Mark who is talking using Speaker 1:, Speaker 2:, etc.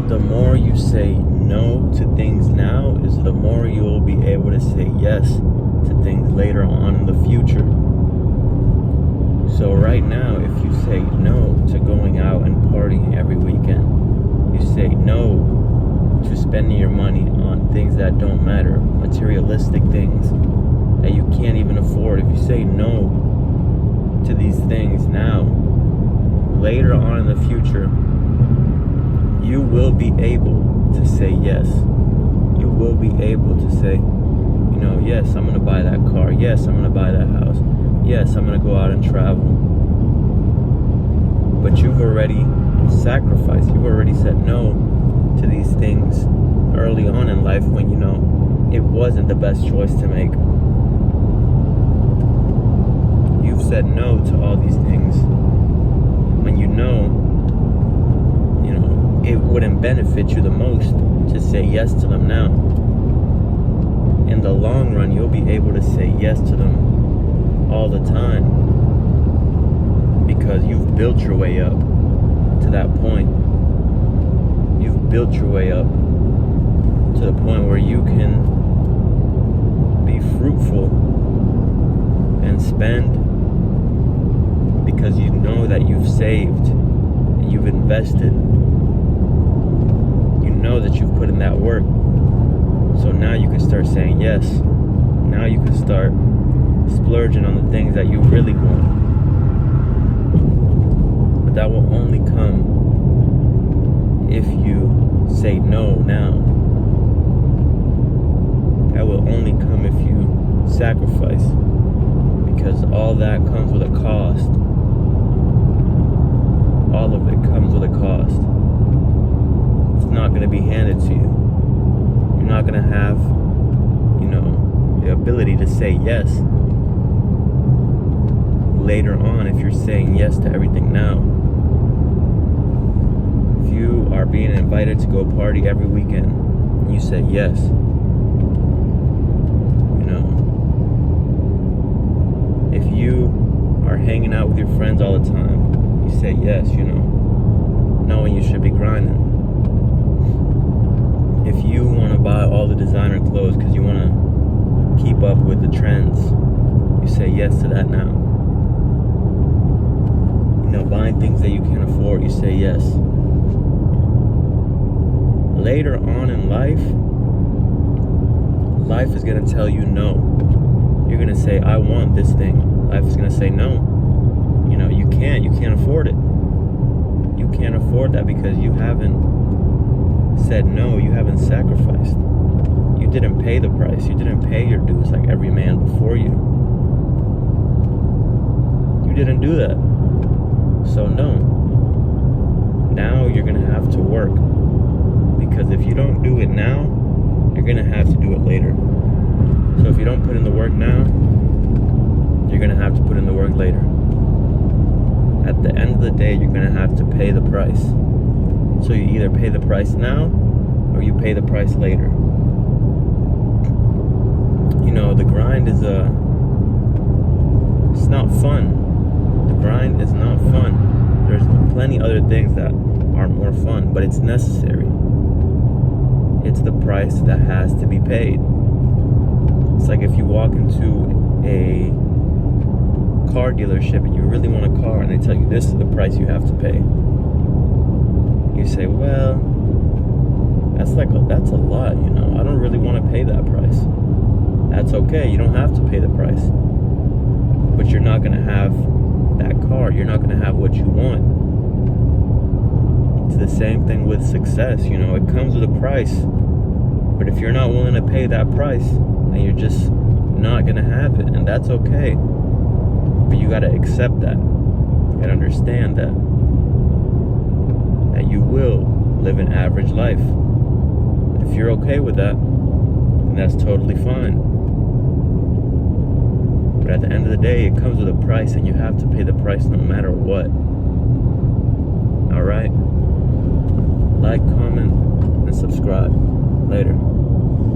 Speaker 1: The more you say no to things now is the more you'll be able to say yes to things later on in the future. So right now, if you say no to going out and partying every weekend, you say no to spending your money on things that don't matter, materialistic things that you can't even afford. If you say no to these things now, later on in the future, you will be able to say yes. You will be able to say, yes, I'm going to buy that car. Yes, I'm going to buy that house. Yes, I'm going to go out and travel. But you've already sacrificed. You've already said no to these things early on in life when it wasn't the best choice to make. You've said no to all these things when it wouldn't benefit you the most to say yes to them now. In the long run, you'll be able to say yes to them all the time because you've built your way up to that point. You've built your way up to the point where you can be fruitful and spend because you know that you've saved and you've invested. You know that you've put in that work. So now you can start saying yes. Now you can start splurging on the things that you really want. But that will only come if you say no now. That will only come if you sacrifice. Because all that comes with a cost. All of it comes with a cost. It's not going to be handed to you. You're not going to have, the ability to say yes later on if you're saying yes to everything now. If you are being invited to go party every weekend, and you say yes, if you are hanging out with your friends all the time, you say yes, knowing you should be grinding. If you want to buy all the designer clothes because you want to keep up with the trends, you say yes to that now. Buying things that you can't afford, you say yes. Later on in life is going to tell you no. You're going to say, I want this thing. Life is going to say no. You can't afford it. You can't afford that because you haven't said no. You haven't sacrificed. You didn't pay the price. You didn't pay your dues like every man before you. You didn't do that. So no. Now you're going to have to work. Because if you don't do it now, you're going to have to do it later. So if you don't put in the work now, you're going to have to put in the work later. At the end of the day, you're going to have to pay the price. So you either pay the price now or you pay the price later. The grind is it's not fun. The grind is not fun. There's plenty other things that are more fun, but it's necessary. It's the price that has to be paid. It's like if you walk into a car dealership and you really want a car and they tell you this is the price you have to pay. You say, well, that's a lot, I don't really want to pay that price. That's okay, you don't have to pay the price. But you're not going to have that car. You're not going to have what you want. It's the same thing with success, it comes with a price. But if you're not willing to pay that price, then you're just not going to have it. And that's okay. But you got to accept that. You got to understand that you will live an average life. If you're okay with that, then that's totally fine. But at the end of the day, it comes with a price, and you have to pay the price no matter what. Alright? Like, comment, and subscribe. Later.